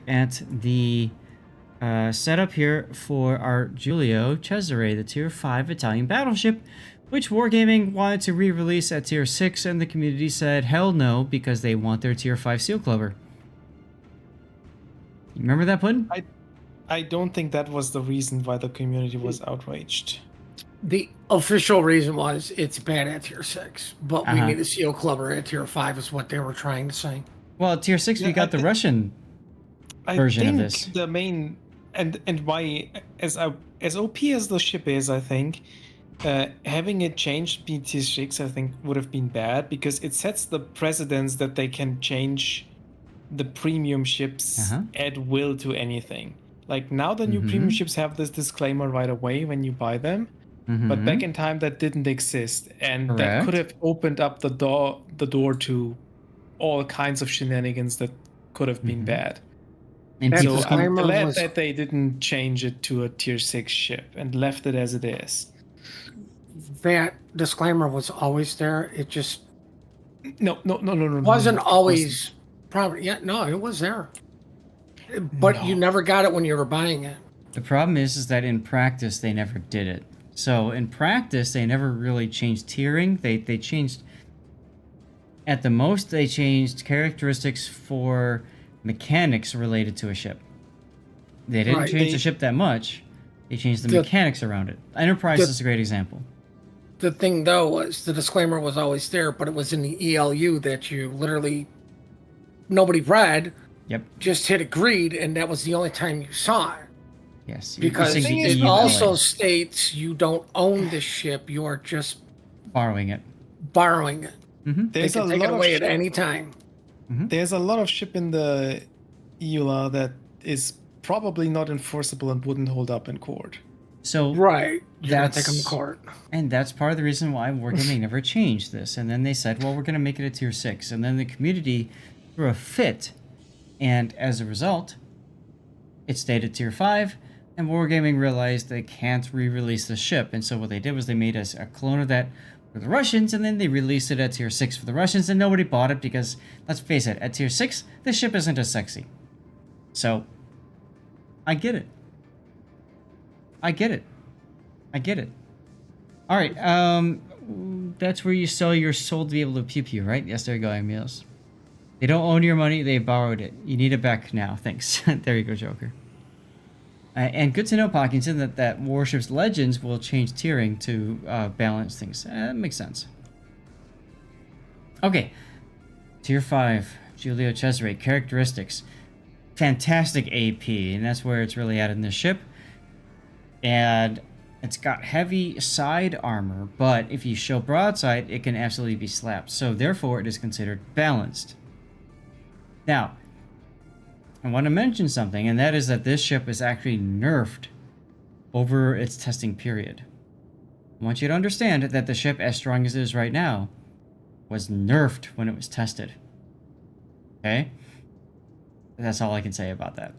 at the setup here for our Giulio Cesare, the Tier 5 Italian battleship, which Wargaming wanted to re-release at Tier 6, and the community said hell no, because they want their Tier 5 Seal Clover. You remember that, Puddin? I don't think that was the reason why the community was outraged. The official reason was it's bad at Tier 6, but we need a Seal Clover at Tier 5 is what they were trying to say. Well, at Tier 6, we got the Russian version of this. The main... And why, as OP as the ship is, I think, having it changed be Tier 6, I think, would have been bad, because it sets the precedence that they can change the premium ships at will to anything. Like, now the new premium ships have this disclaimer right away when you buy them, but back in time that didn't exist, and that could have opened up the door to all kinds of shenanigans that could have been bad. And so I'm glad that they didn't change it to a Tier 6 ship and left it as it is. That disclaimer was always there. It just... No. Wasn't always... Probably, yeah, no, it was there. But you never got it when you were buying it. The problem is that in practice, they never did it. So in practice, they never really changed tiering. They changed... At the most, they changed characteristics for mechanics related to a ship. They didn't change the ship that much. They changed the mechanics around it. Enterprise is a great example. The thing, though, was the disclaimer was always there, but it was in the ELU that you literally... Nobody read. Yep. Just hit agreed, and that was the only time you saw it. Yes. Because it also states you don't own the ship, you are just... Borrowing it. Borrowing it. They can take it away at any time. There's a lot of ship in the EULA that is probably not enforceable and wouldn't hold up in court. So you're gonna take them to court. And that's part of the reason why Wargaming never changed this. And then they said, well, we're going to make it a Tier 6. And then the community threw a fit. And as a result, it stayed at Tier 5. And Wargaming realized they can't re-release the ship. And so what they did was they made a clone of that for the Russians, and then they released it at Tier 6 for the Russians, and nobody bought it because, let's face it, at Tier 6, the ship isn't as sexy. So, I get it. Alright, that's where you sell your soul to be able to pew-pew, right? Yes, there you go, Emils. They don't own your money, they borrowed it. You need it back now, thanks. There you go, Joker. And good to know, Parkinson, that Warships Legends will change tiering to balance things. That makes sense. Okay. Tier 5, Giulio Cesare. Characteristics. Fantastic AP, and that's where it's really at in this ship. And it's got heavy side armor, but if you show broadside, it can absolutely be slapped. So therefore, it is considered balanced. Now, I want to mention something, and that is that this ship is actually nerfed over its testing period. I want you to understand that the ship, as strong as it is right now, was nerfed when it was tested. Okay? That's all I can say about that.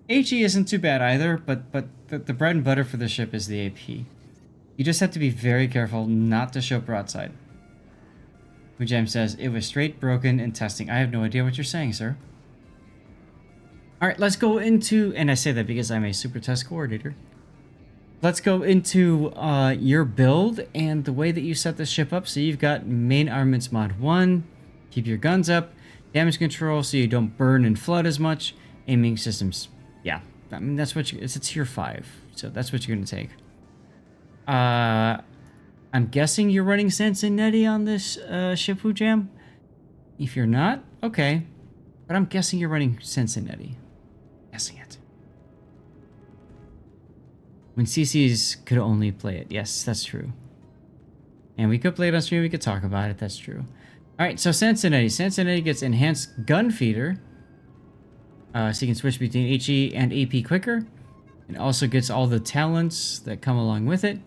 HE isn't too bad either, but the bread and butter for the ship is the AP. You just have to be very careful not to show broadside. Hujam says, it was straight broken in testing. I have no idea what you're saying, sir. Alright, let's go into... And I say that because I'm a super test coordinator. Let's go into your build and the way that you set the ship up. So you've got main armaments mod 1. Keep your guns up. Damage control so you don't burn and flood as much. Aiming systems. Yeah. I mean, that's what you... It's a tier 5. So that's what you're going to take. I'm guessing you're running Sansonetti on this ship, Hujam? If you're not, okay. But I'm guessing you're running Sansonetti. Guessing it. When CCs could only play it. Yes, that's true. And we could play it on stream, we could talk about it, that's true. Alright, so Sansonetti. Sansonetti gets enhanced gun feeder. So you can switch between HE and AP quicker. It also gets all the talents that come along with it.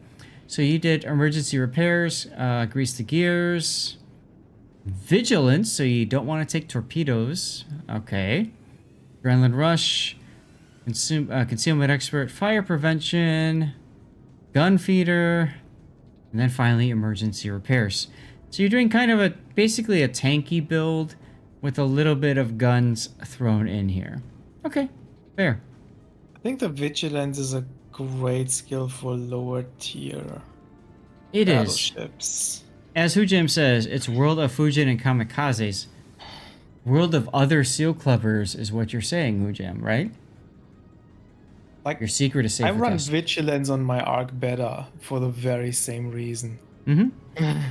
So you did emergency repairs, grease the gears, vigilance, so you don't want to take torpedoes. Okay. Adrenaline rush, concealment expert, fire prevention, gun feeder, and then finally emergency repairs. So you're doing kind of basically a tanky build with a little bit of guns thrown in here. Okay, fair. I think the Vigilance is a great skill for lower tier It is. battleships. As Hujam says, it's World of Fujin and Kamikazes. World of other seal clubbers is what you're saying, Hujam, right? Like, Your secret is safe I with run us. Vigilance on my Arc better for the very same reason. Mm-hmm.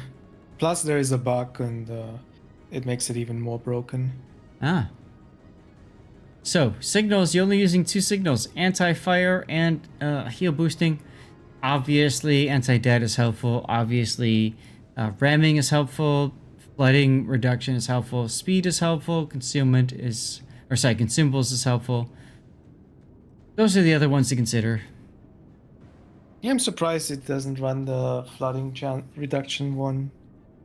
Plus, there is a bug, and it makes it even more broken. Ah. So, signals, you're only using 2 signals. Anti-fire and heal boosting. Obviously, anti-dead is helpful. Obviously, ramming is helpful. Flooding reduction is helpful. Speed is helpful. Consumables is helpful. Those are the other ones to consider. Yeah, I'm surprised it doesn't run the flooding reduction one.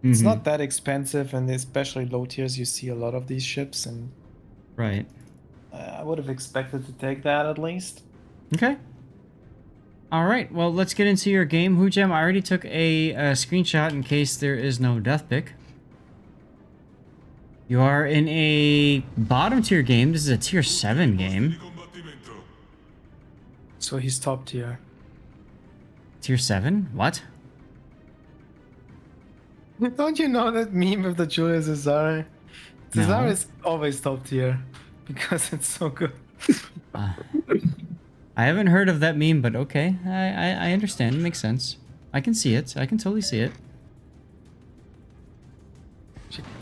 It's not that expensive, and especially low tiers, you see a lot of these ships, and Right. I would have expected to take that at least. Okay. All right. Well, let's get into your game, Hujam. I already took a screenshot in case there is no death pick. You are in a bottom tier game. This is a tier 7 game. So he's top tier. Tier 7? What? Don't you know that meme of the Giulio Cesare? Cesare No. is always top tier because it's so good. I haven't heard of that meme, but okay. I understand. It makes sense. I can see it. I can totally see it.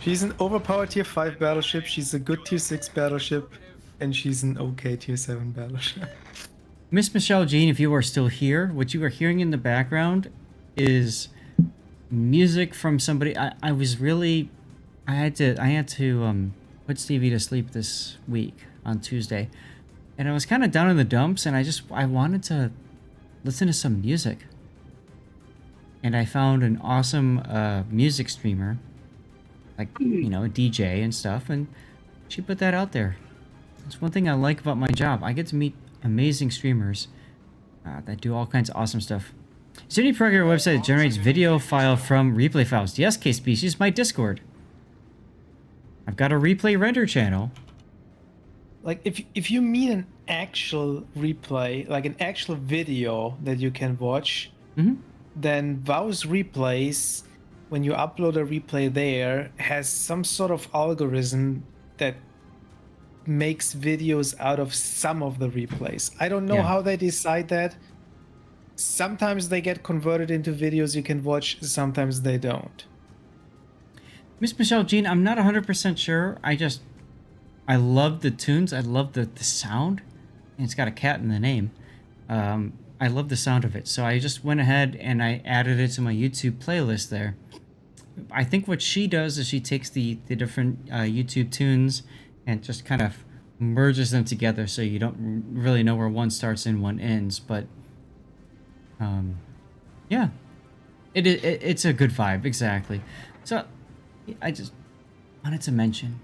She's an overpowered tier 5 battleship, she's a good tier 6 battleship, and she's an okay tier 7 battleship. Miss Michelle Jean, if you are still here, what you are hearing in the background is music from somebody. I had to put Stevie to sleep this week on Tuesday, and I was kind of down in the dumps, and I wanted to listen to some music, and I found an awesome music streamer, like, you know, a DJ and stuff, and she put that out there. It's one thing I like about my job. I get to meet amazing streamers that do all kinds of awesome stuff. Is there any program or website that generates video file from replay files? Yes, K-Species, my Discord. I've got a replay render channel. Like, if you mean an actual replay, like an actual video that you can watch, then Vow's replays, when you upload a replay there, has some sort of algorithm that makes videos out of some of the replays. I don't know how they decide that. Sometimes they get converted into videos you can watch, sometimes they don't. Miss Michelle Jean, I'm not 100% sure. I love the tunes. I love the sound. And it's got a cat in the name. I love the sound of it. So I just went ahead and I added it to my YouTube playlist there. I think what she does is she takes the different YouTube tunes and just kind of merges them together so you don't really know where one starts and one ends. But yeah, it's a good vibe, exactly. So I just wanted to mention,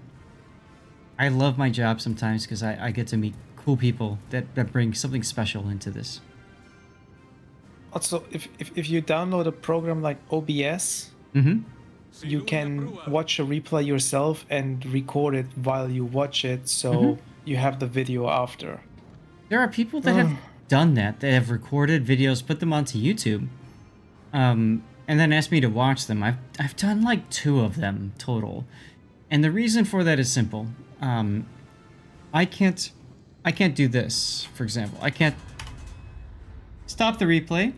I love my job sometimes because I get to meet cool people that bring something special into this. Also, if you download a program like OBS, you can watch a replay yourself and record it while you watch it, so you have the video after. There are people that have done that. They have recorded videos, put them onto YouTube, and then asked me to watch them. I've done like 2 of them total, and the reason for that is simple. I can't do this, for example. I can't stop the replay.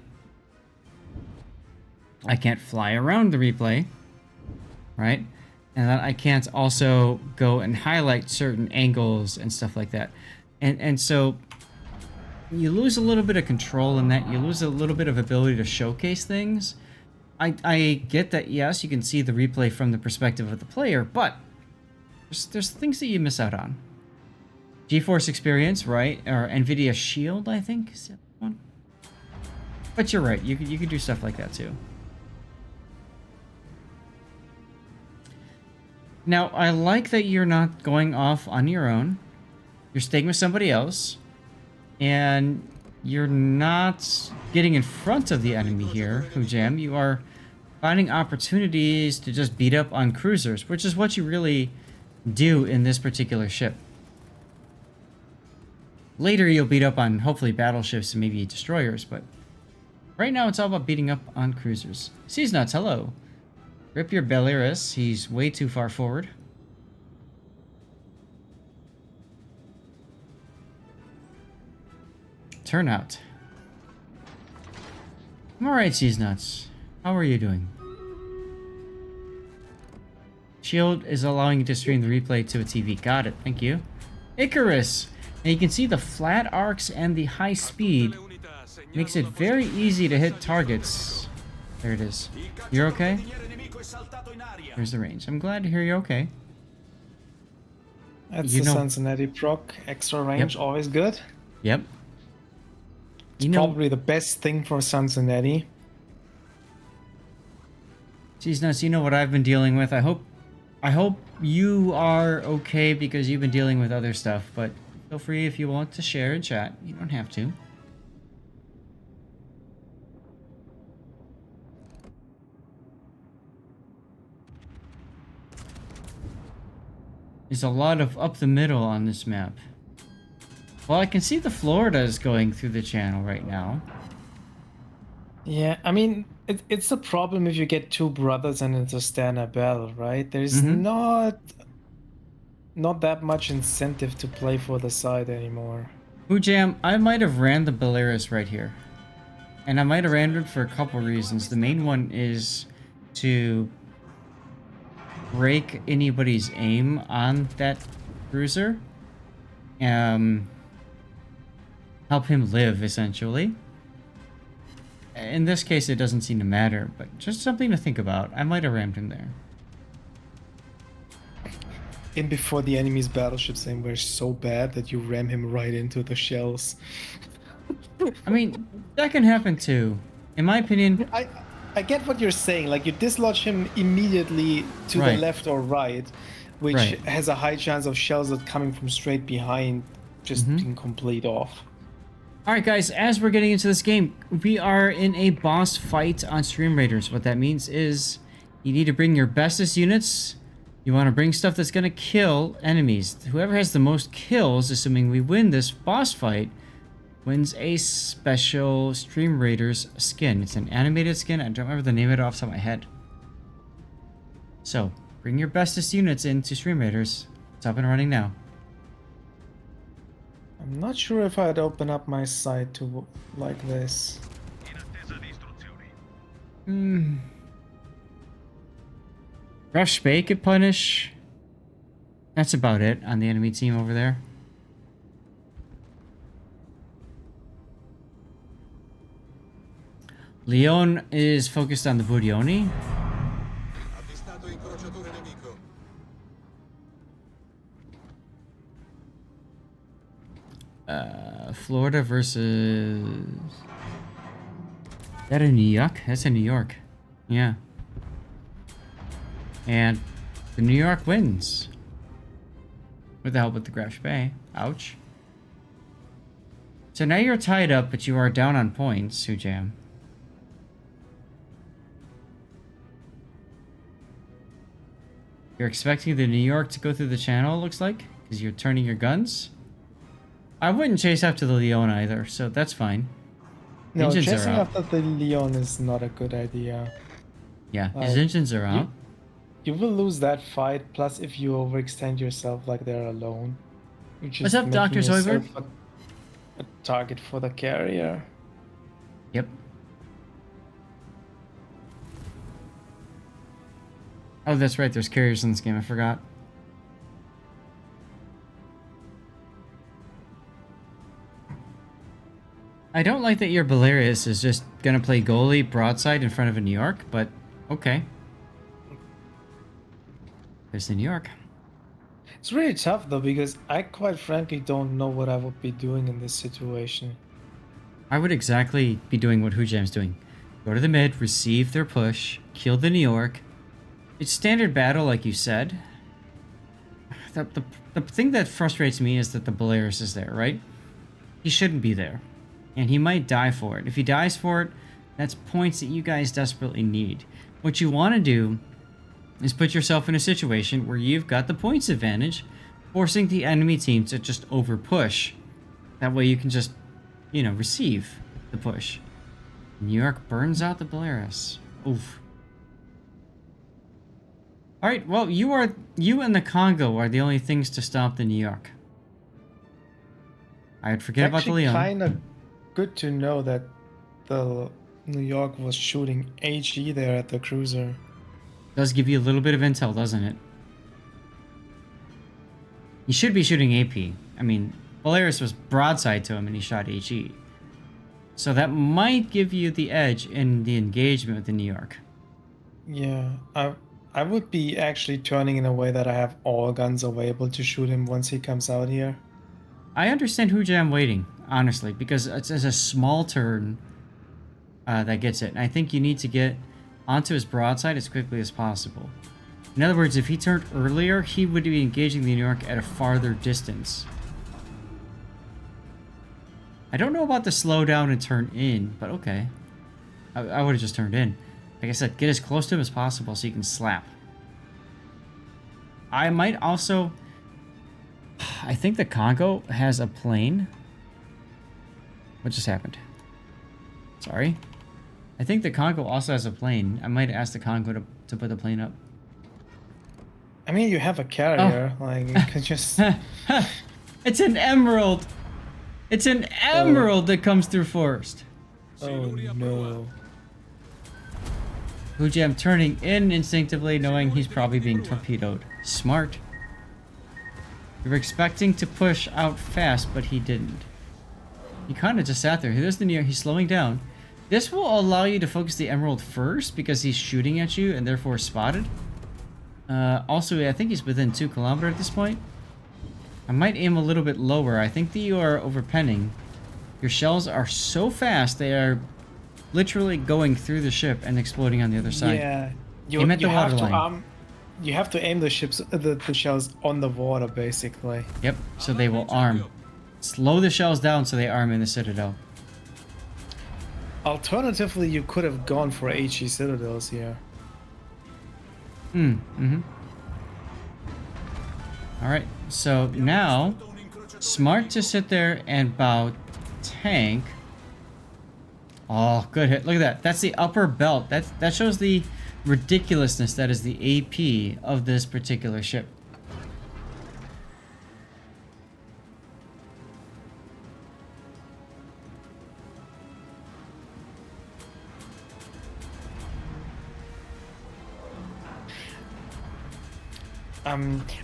I can't fly around the replay, right? And then I can't also go and highlight certain angles and stuff like that. And so you lose a little bit of control in that. You lose a little bit of ability to showcase things. I get that, yes, you can see the replay from the perspective of the player, but there's things that you miss out on. GeForce Experience, right? Or NVIDIA Shield, I think, is the other one. But you're right, you could do stuff like that too. Now, I like that you're not going off on your own. You're staying with somebody else. And you're not getting in front of the enemy here, Hujam. You are finding opportunities to just beat up on cruisers, which is what you really do in this particular ship. Later, you'll beat up on, hopefully, battleships and maybe destroyers, but right now it's all about beating up on cruisers. Seas Nuts, hello. Rip your Belarus. He's way too far forward. Turnout. I'm alright, Seas Nuts. How are you doing? Shield is allowing you to stream the replay to a TV. Got it. Thank you. Icarus. And you can see the flat arcs and the high speed makes it very easy to hit targets. There it is. You're okay? Here's the range. I'm glad to hear you're okay. That's the Cincinnati proc. Extra range, always good. Yep. It's probably the best thing for Cincinnati. Geez, Nuts, you know what I've been dealing with. I hope you are okay because you've been dealing with other stuff, but feel free if you want to share in chat. You don't have to. There's a lot of up the middle on this map. Well, I can see the Floridas going through the channel right now. Yeah, I mean, it's a problem if you get two brothers and it's a Stana Bell, right? There's not that much incentive to play for the side anymore. Hujam, I might have ran the Belarus right here. And I might have ran it for a couple reasons. The main one is to break anybody's aim on that cruiser. Help him live, essentially. In this case, it doesn't seem to matter, but just something to think about. I might have rammed him there. And before the enemy's battleships aim were so bad that you ram him right into the shells. I mean, that can happen too. In my opinion... I get what you're saying. Like, you dislodge him immediately to the left or right, which has a high chance of shells that coming from straight behind just being complete off. Alright guys, as we're getting into this game, we are in a boss fight on Stream Raiders. What that means is you need to bring your bestest units. You want to bring stuff that's going to kill enemies. Whoever has the most kills, assuming we win this boss fight, wins a special Stream Raiders skin. It's an animated skin. I don't remember the name of it off the top of my head. So, bring your bestest units into Stream Raiders. It's up and running now. I'm not sure if I'd open up my site to like this. Rough Spay could punish. That's about it on the enemy team over there. Leon is focused on the Budioni. Florida versus... Is that in New York? That's in New York. Yeah. And the New York wins. With the help of the Graf Spay. Ouch. So now you're tied up, but you are down on points, Hujam. You're expecting the New York to go through the channel, it looks like, because you're turning your guns. I wouldn't chase after the Leon either, so that's fine. No, engines chasing are out. after the Leon is not a good idea. Yeah, his engines are out. You will lose that fight, plus if you overextend yourself like they're alone. What's up, Dr. Zoidberg? A target for the carrier. Yep. Oh, that's right, there's carriers in this game, I forgot. I don't like that your Belarus is just gonna play goalie broadside in front of a New York, but okay. There's the New York. It's really tough though, because I quite frankly don't know what I would be doing in this situation. I would exactly be doing what Hujam's doing. Go to the mid, receive their push, kill the New York. It's standard battle, like you said. The thing that frustrates me is that the Belarus is there, right? He shouldn't be there. And he might die for it. If he dies for it, that's points that you guys desperately need. What you want to do is put yourself in a situation where you've got the points advantage, forcing the enemy team to just over push. That way you can just, you know, receive the push. New York burns out the Polaris. Oof. Alright, well, you and the Congo are the only things to stop the New York. I'd forget about the Leon. It's actually kind of good to know that the New York was shooting HE there at the cruiser. Does give you a little bit of intel, doesn't it? He should be shooting AP. I mean, Polaris was broadside to him and he shot HE. So that might give you the edge in the engagement with the New York. Yeah, I would be actually turning in a way that I have all guns available to shoot him once he comes out here. I understand Hujam waiting, honestly, because it's a small turn that gets it. And I think you need to get onto his broadside as quickly as possible. In other words, if he turned earlier, he would be engaging the New York at a farther distance. I don't know about the slow down and turn in, but okay. I would have just turned in. Like I said, get as close to him as possible so you can slap. I might also... I think the Congo has a plane. What just happened? Sorry. I think the Congo also has a plane. I might ask the Congo to put the plane up. I mean, you have a carrier. Oh. Like, you could just... It's an emerald! It's an emerald that comes through forest. Oh, no. Hujam turning in instinctively, knowing he's probably being torpedoed. Smart. You were expecting to push out fast, but he didn't. He kind of just sat there. Here's the New York. He's slowing down. This will allow you to focus the emerald first because he's shooting at you and therefore spotted. Also, I think he's within 2 kilometers at this point. I might aim a little bit lower. I think that you are overpenning. Your shells are so fast, they are literally going through the ship and exploding on the other side. Yeah. Aim at the waterline. You have to aim the shells on the water, basically. Yep, so they will arm. Slow the shells down so they arm in the citadel. Alternatively, you could have gone for HE citadels here. Alright, so now, smart to sit there and bow tank. Oh, good hit. Look at that. That's the upper belt. That shows the ridiculousness that is the AP of this particular ship.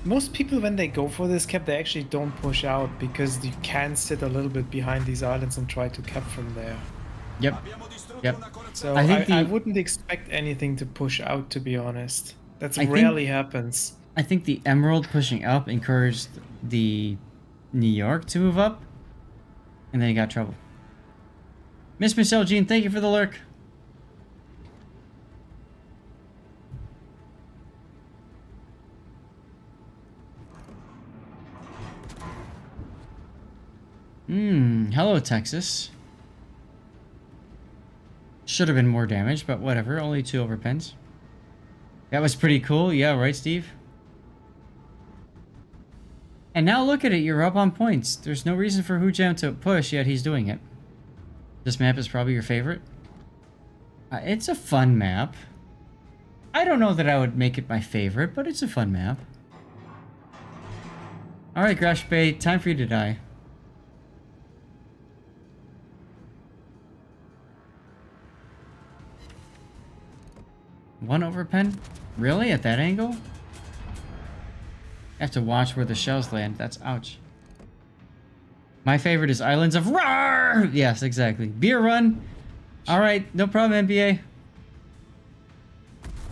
Most people, when they go for this cap, they actually don't push out because you can sit a little bit behind these islands and try to cap from there. Yep. So I think I wouldn't expect anything to push out, to be honest. That rarely happens. I think the Emerald pushing up encouraged the New York to move up, and then he got trouble. Miss Michelle Jean, thank you for the lurk. Hello, Texas. Should have been more damage, but whatever. Only 2 overpens. That was pretty cool. Yeah, right, Steve? And now look at it. You're up on points. There's no reason for Hujam to push, yet he's doing it. This map is probably your favorite. It's a fun map. I don't know that I would make it my favorite, but it's a fun map. Alright, Grash Bay, time for you to die. One overpen? Really? At that angle? I have to watch where the shells land. That's ouch. My favorite is Islands of Roar! Yes, exactly. Beer run. Alright, no problem, NBA.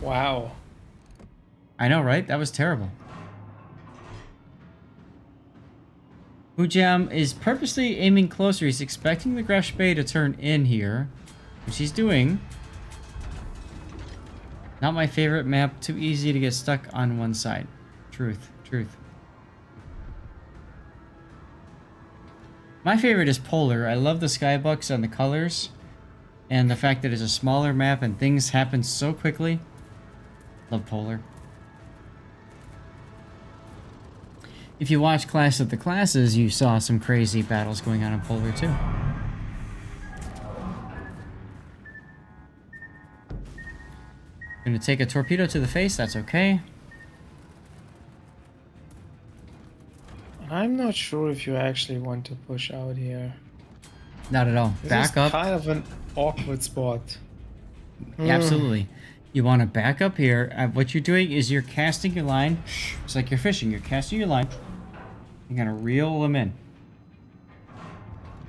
Wow. I know, right? That was terrible. Hujam is purposely aiming closer. He's expecting the Gresh Bay to turn in here, which he's doing. Not my favorite map. Too easy to get stuck on one side. Truth. My favorite is Polar. I love the skybox and the colors. And the fact that it's a smaller map and things happen so quickly. Love Polar. If you watch Clash of the Classes, you saw some crazy battles going on in Polar too. Gonna take a torpedo to the face, that's okay. I'm not sure if you actually want to push out here. Not at all. This Back is up. kind of an awkward spot. Absolutely. You want to back up here. What you're doing is you're casting your line. It's like you're fishing. You're casting your line. You're going to reel them in.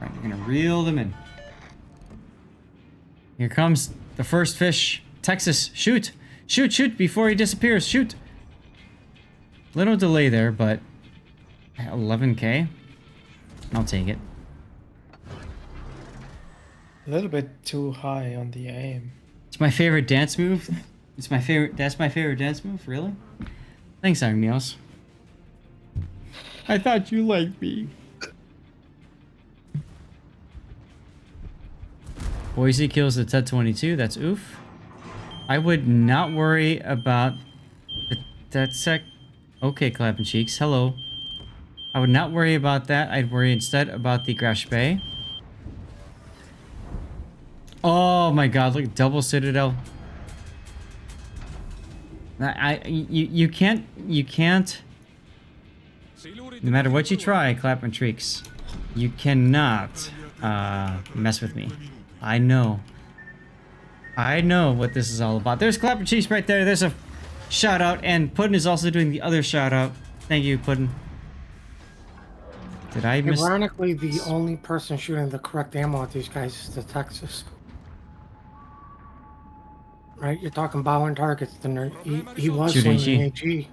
Right, you're going to reel them in. Here comes the first fish. Texas, shoot. Shoot, shoot before he disappears. Shoot. Little delay there, but 11K. I'll take it. A little bit too high on the aim. It's my favorite dance move. It's my favorite. That's my favorite dance move. Really? Thanks, Iron Meals. I thought you liked me. Boise kills the Tet-22. That's oof. I would not worry about that sec. Okay, clapping cheeks. Hello. I would not worry about that. I'd worry instead about the Grash Bay. Oh my god, look, double Citadel. You can't, no matter what you try, Clapping Treeks, you cannot, mess with me. I know what this is all about. There's Clapping Cheeks right there, there's a shout out, and Puddin is also doing the other shout out. Thank you, Puddin. Did I miss? Ironically, the only person shooting the correct ammo at these guys is the Texas. Right? You're talking bow and targets. Then he was Shoot shooting AG. AG.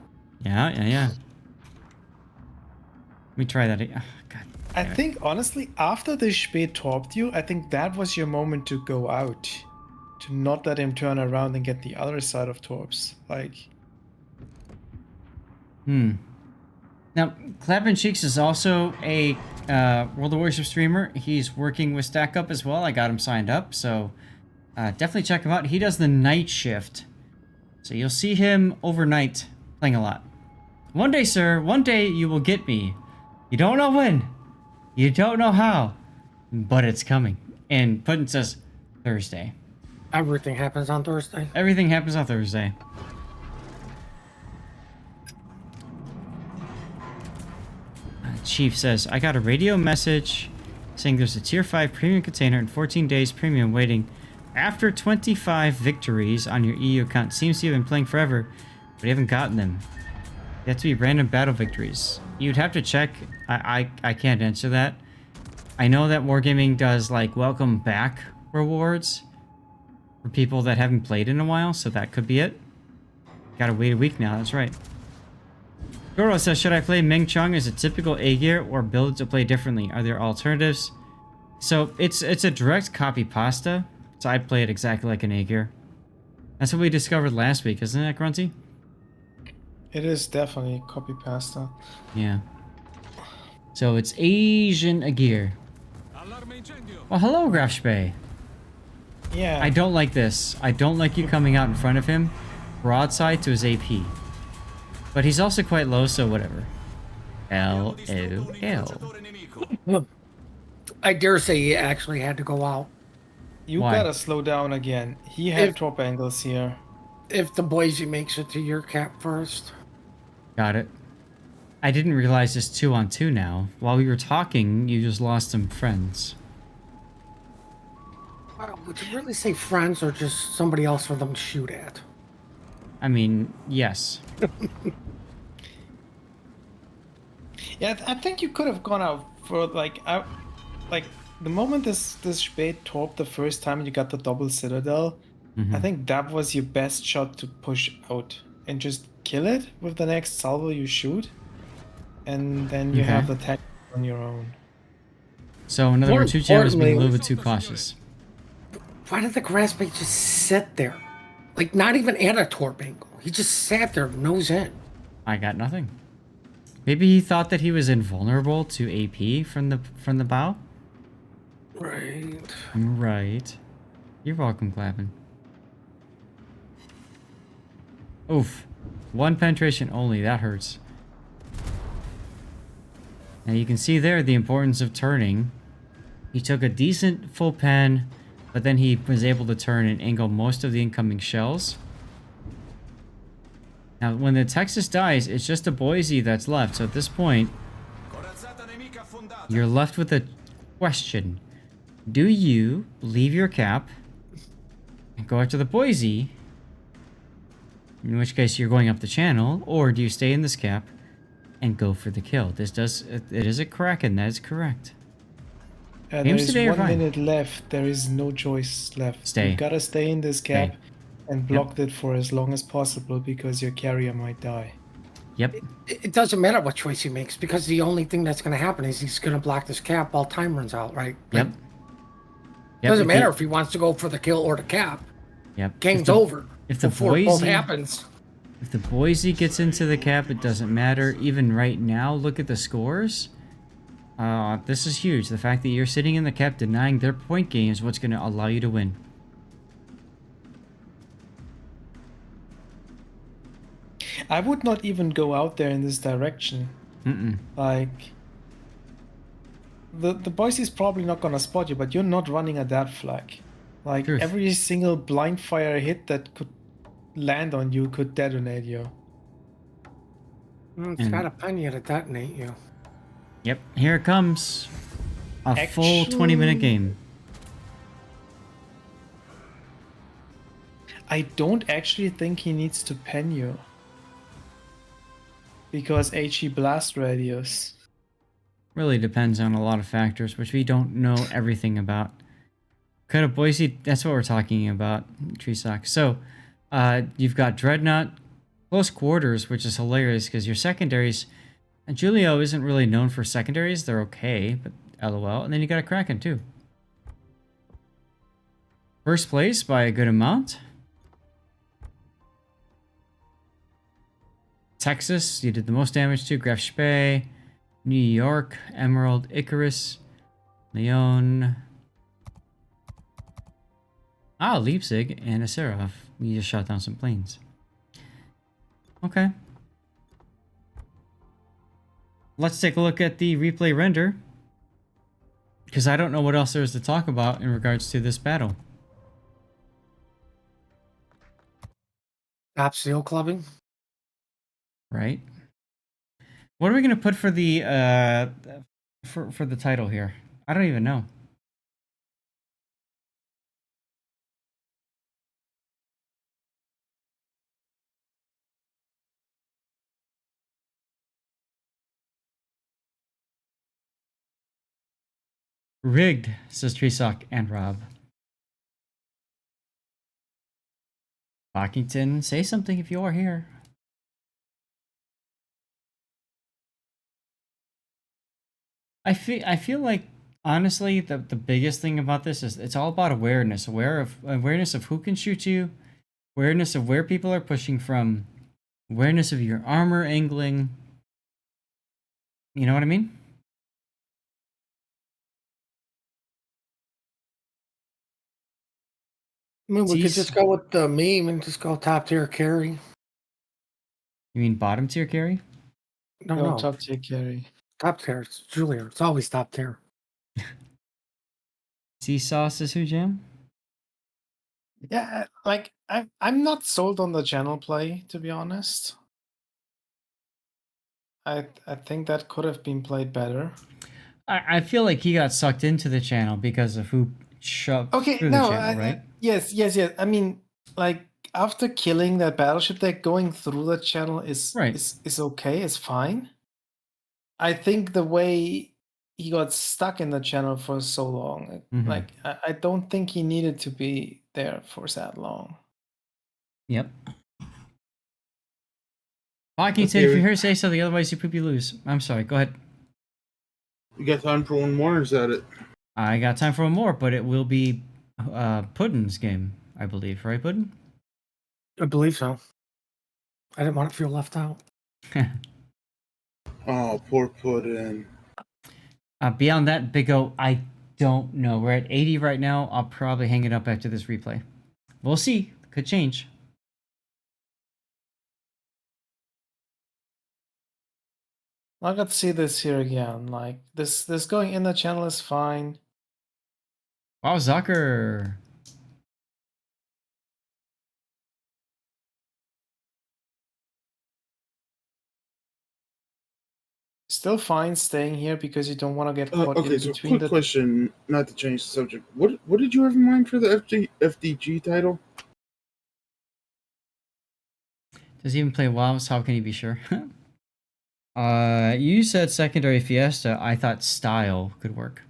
Yeah. Let me try that. Oh, God. I think, honestly, after the Spee torped you, I think that was your moment to go out. To not let him turn around and get the other side of torps. Like... Now, Clappin' Cheeks is also a World of Warships streamer. He's working with Stack Up as well. I got him signed up, so definitely check him out. He does the night shift, so you'll see him overnight playing a lot. One day, sir, one day you will get me. You don't know when, you don't know how, but it's coming. And Puddin says Thursday. Everything happens on Thursday. Everything happens on Thursday. Chief says, I got a radio message saying there's a tier 5 premium container and 14 days premium waiting after 25 victories on your EU account. Seems to have been playing forever, but you haven't gotten them. They have to be random battle victories. You'd have to check. I can't answer that. I know that Wargaming does like welcome back rewards for people that haven't played in a while, so that could be it. Gotta wait a week now, that's right. Goro says, should I play Ming Chung as a typical A gear or build it to play differently? Are there alternatives? So it's a direct copy pasta, so I'd play it exactly like an A gear. That's what we discovered last week, isn't it, Grunty? It is definitely copy pasta. Yeah. So it's Asian A gear. Well, hello, Grafspay. Yeah. I don't like this. I don't like you coming out in front of him, broadside to his AP. But he's also quite low, so whatever. L-O-L. I dare say he actually had to go out. You Why? gotta slow down again. He had top angles here. If the Boise makes it to your cap first. Got it. I didn't realize it's 2-on-2 now. While we were talking, you just lost some friends. Would you really say friends or just somebody else for them to shoot at? I mean, yes. Yeah, I think you could have gone out for like the moment this Spade torped the first time and you got the double Citadel. I think that was your best shot to push out and just kill it with the next salvo you shoot, and then you have the tech on your own. So another More Two Jam has been a little importantly- bit too cautious. Why did the grass bait just sit there? Like, not even at a torp angle. He just sat there, nose in. I got nothing. Maybe he thought that he was invulnerable to AP from the bow. Right. Right. You're welcome, Clappin. Oof. One penetration only. That hurts. Now you can see there the importance of turning. He took a decent full pen, but then he was able to turn and angle most of the incoming shells. Now, when the Texas dies, it's just a Boise that's left. So at this point, you're left with a question. Do you leave your cap and go after the Boise? In which case you're going up the channel, or do you stay in this cap and go for the kill? It is a Kraken, that is correct. There Games is today are 1 fine. minute left. There is no choice left. Stay. You gotta stay in this Stay. cap and block it for as long as possible because your carrier might die. Yep. It doesn't matter what choice he makes because the only thing that's going to happen is he's going to block this cap while time runs out, right? Yep. It doesn't matter if he wants to go for the kill or the cap. Yep. Game's over. If the before both happens. If the Boise gets into the cap, it doesn't matter. Even right now, look at the scores. This is huge. The fact that you're sitting in the cap denying their point game is what's going to allow you to win. I would not even go out there in this direction. Like, the Boise is probably not gonna spot you, but you're not running a dead flag. Like, Truth. every single blind fire hit that could land on you could detonate you. It's got a penny to detonate you. Yep, here it comes. A full 20-minute game. I don't actually think he needs to pen you. Because HE blast radius. Really depends on a lot of factors, which we don't know everything about. Could a Boise, that's what we're talking about, Tree Sock. So, you've got Dreadnought, close quarters, which is hilarious because your secondaries, and Giulio isn't really known for secondaries. They're okay, but LOL. And then you got a Kraken too. First place by a good amount. Texas, you did the most damage to. Graf Spee, New York, Emerald, Icarus, Leon. Leipzig and Aserov. We just shot down some planes. Okay. Let's take a look at the replay render. Because I don't know what else there is to talk about in regards to this battle. Top seal clubbing. Right. What are we gonna put for the for the title here? I don't even know. Rigged, says Treesock and Rob. Lockington, say something if you are here. I feel like honestly the biggest thing about this is it's all about awareness. Awareness of who can shoot you, awareness of where people are pushing from, awareness of your armor angling. You know what I mean? I mean, we could just go with the meme and just go top tier carry. You mean bottom tier carry? No, top tier carry. Top tier. It's Julia. It's always top tier. Seesaw says thehujam? Yeah, like I'm not sold on the channel play, to be honest. I think that could have been played better. I feel like he got sucked into the channel because of who shoved through the channel, right? Yes. I mean, like after killing that battleship, deck, going through the channel is okay, is fine. I think the way he got stuck in the channel for so long, like I don't think he needed to be there for that long. Yep. Lockington, if you're here, say something. Otherwise, you poop, you lose. I'm sorry. Go ahead. You got time for one more, or is that it? I got time for one more, but it will be Puddin's game, I believe. Right, Puddin? I believe so. I didn't want to feel left out. Oh, poor Puddin. Beyond that, Big O, I don't know. We're at 80 right now. I'll probably hang it up after this replay. We'll see. Could change. I got to see this here again. Like this going in the channel is fine. Wow, Zucker. Still fine staying here because you don't want to get caught Okay, in so between quick the. question, not to change the subject. What did you have in mind for the FDG title? Does he even play WoW? So how can he be sure? You said secondary Fiesta. I thought style could work.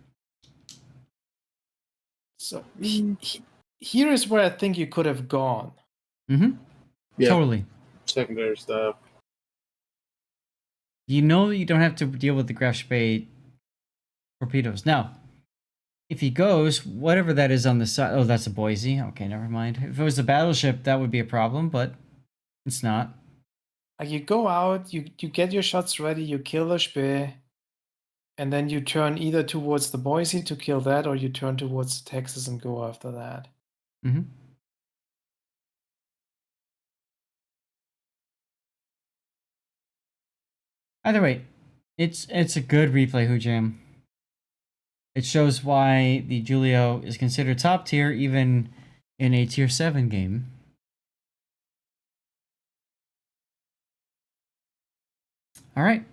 So here is where I think you could have gone. Mm-hmm. Yeah, Totally. secondary style. You know that you don't have to deal with the Graf Spade torpedoes. Now, if he goes, whatever that is on the side... Oh, that's a Boise. Okay, never mind. If it was a battleship, that would be a problem, but it's not. Like you go out, you get your shots ready, you kill the Speer, and then you turn either towards the Boise to kill that, or you turn towards Texas and go after that. Mm-hmm. Either way, it's a good replay, Hujam. It shows why the Giulio is considered top tier even in a tier 7 game. All right.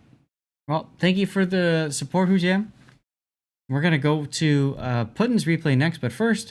Well, thank you for the support, Hujam. We're going to go to Putin's replay next, but first,